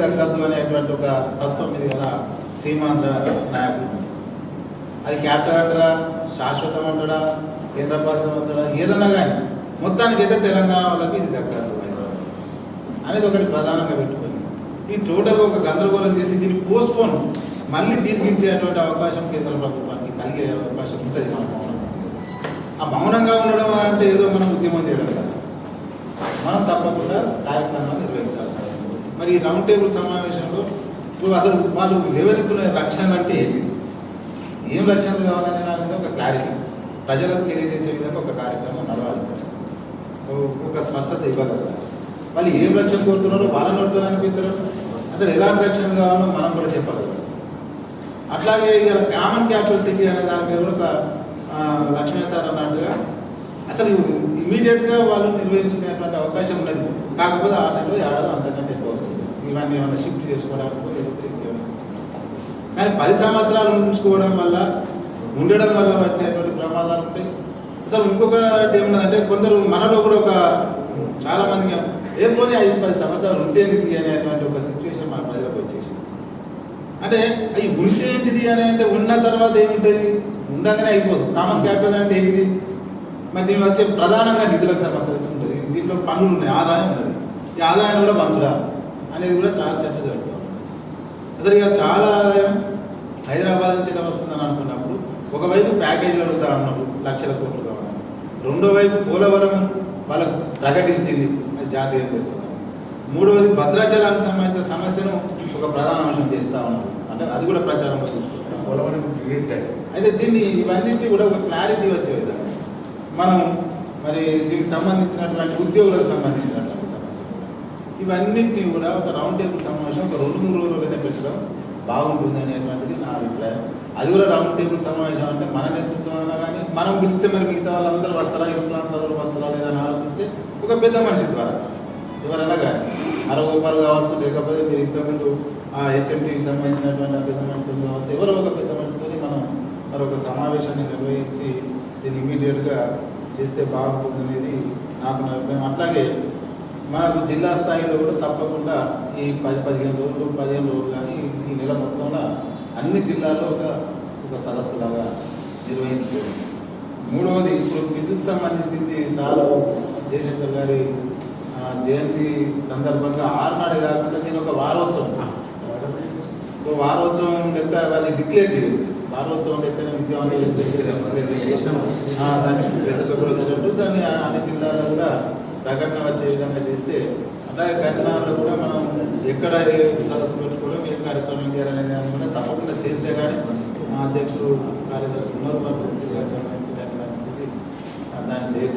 దక్కద్దు అనేటువంటి ఒక తత్వం ఇది గల సీమాంధ్ర నాయకుడు. అది క్యాపిటల్ అంటారా, శాశ్వతం అంటాడా, కేంద్రపాలితం అంటాడా, ఏదన్నా కానీ మొత్తానికైతే తెలంగాణ వాళ్ళకి ఇది దక్కదు అనేది ఒకటి ప్రధానంగా పెట్టుకొని ఈ టోటల్గా ఒక గందరగోళం చేసి దీన్ని పోస్ట్పోన్ మళ్ళీ తీర్పించేటువంటి అవకాశం కేంద్ర ప్రభుత్వానికి కలిగే అవకాశం ఉంటుంది. ఆ మౌనంగా ఉండడం అంటే ఏదో మనం ఉద్యమం చేయడం కాదు, మనం తప్పకుండా కార్యక్రమాన్ని నిర్వహించాలి. మరి ఈ రౌండ్ టేబుల్ సమావేశంలో ఇప్పుడు అసలు వాళ్ళు లేవనెత్తున్న రక్షణ అంటే ఏం రక్షణలు కావాలనే దాని మీద ఒక క్లారిటీ, ప్రజలకు తెలియజేసే విధంగా ఒక కార్యక్రమం నడవాలి, ఒక స్పష్టత ఇవ్వగలగాలి. వాళ్ళు ఏం రక్షణ కోరుతున్నారో వాళ్ళ నోటితో అనిపించడం, అసలు ఎలాంటి రక్షణ కావాలో మనం కూడా చెప్పగలం. అట్లాగే ఇలా కామన్ క్యాపిటల్ సిటీ అనే దాని మీద కూడా ఒక లక్ష్మీ సార్ అన్నట్టుగా అసలు ఇమీడియట్గా వాళ్ళు నిర్వహించుకునేటువంటి అవకాశం ఉన్నది. కాకపోతే 6 నెలలో ఏడాది అంతకంటే ఎక్కువ వస్తుంది ఇవన్నీ ఏమన్నా షిఫ్ట్ చేసుకోవడానికి. కానీ 10 సంవత్సరాలు ఉంచుకోవడం వల్ల ఉండడం వల్ల వచ్చేటువంటి ప్రమాదాలు ఉంటాయి. అసలు ఇంకొకటి ఏమున్నదంటే కొందరు మనలో కూడా ఒక చాలామందికి ఏ పోనీ 5-10 సంవత్సరాలు ఉంటేంది అనేటువంటి ఒక సిచ్యువేషన్ మన ప్రజలకు వచ్చేసి, అంటే అవి ఉంటే ఏంటిది అని అంటే ఉన్న తర్వాత ఏముంటుంది, ఉండగానే అయిపోదు. కామన్ క్యాపిటల్ అంటే ఏంటిది, మరి దీని వచ్చే ప్రధానంగా నిధులకు సమస్య ఉంటుంది. దీంట్లో పన్నులు ఉన్నాయి, ఆదాయం ఉన్నది, ఈ ఆదాయం కూడా బంధురా అనేది కూడా చాలా చర్చ జరుగుతుంది. అసలు ఇక చాలా ఆదాయం హైదరాబాద్ నుంచి వస్తుందని అనుకున్నప్పుడు ఒకవైపు ప్యాకేజీలు అడుగుతా ఉన్నప్పుడు లక్షల కోట్లు కావాలి, రెండో వైపు పోలవరం వాళ్ళకు ప్రకటించింది, అది జాతీయం చేస్తున్నారు. మూడవది భద్రాచలానికి సంబంధించిన సమస్యను ఒక ప్రధాన అంశం చేస్తూ ఉన్నారు, అంటే అది కూడా ప్రచారంలో తీసుకొస్తాం. అయితే దీన్ని ఇవన్నింటి కూడా ఒక క్లారిటీ వచ్చే విధంగా మనం మరి దీనికి సంబంధించినటువంటి ఉద్యోగులకు సంబంధించినటువంటి సమస్యలు ఇవన్నింటినీ కూడా ఒక రౌండ్ టేబుల్ సమావేశం ఒక 2-3 రోజులైనా పెట్టడం బాగుంటుంది అనేటువంటిది నా అభిప్రాయం. అది కూడా రౌండ్ టేబుల్ సమావేశం అంటే మన నేతృత్వం అన్నా కానీ మనం పిలిస్తే మరి మిగతా వాళ్ళందరూ వస్తారా, ఈ ప్రాంతాల్లో వస్తారా లేదని ఆలోచిస్తే ఒక పెద్ద మనిషి ద్వారా ఎవరైనా కానీ అరగోపాలు కావచ్చు, లేకపోతే మీరు ఇంతకుముందు హెచ్ఎంటీకి సంబంధించినటువంటి పెద్ద మనుషులు కావచ్చు, ఎవరో ఒక పెద్ద మనుషులతో మనం మరొక సమావేశాన్ని నిర్వహించి దీన్ని ఇమీడియట్గా చేస్తే బాగుంటుంది అనేది నాకు నా అభిప్రాయం. అట్లాగే మనకు జిల్లా స్థాయిలో కూడా తప్పకుండా ఈ 10-15 రోజులు 15 రోజులు కానీ ఈ నెల మొత్తంలో అన్ని జిల్లాల్లో ఒక సదస్సులాగా నిర్వహించారు. మూడవది ఇప్పుడు క్విజ్కి సంబంధించింది సార్ జయశంకర్ గారి జయంతి సందర్భంగా 6 నాడు కాకుండా నేను ఒక వారోత్సవం లెక్క అది డిక్లేర్ చేయలేదు. వారోత్సవం లెక్కనే విద్యాన్ని దాన్ని ప్రెస్లో వచ్చినట్టు దాన్ని అన్ని జిల్లాల్లో కూడా ప్రకటన వచ్చే విధంగా చేస్తే, అలాగే కరీంనగర్లో కూడా మనం ఎక్కడ ఏ సదస్సు పెట్టుకోవడం, ఏ కార్యక్రమం చేయాలనే దాన్ని కూడా తప్పకుండా చేస్తే కానీ మా అధ్యక్షుడు కార్యదర్శి ఉన్నారు, సంబంధించి దాన్ని డేట్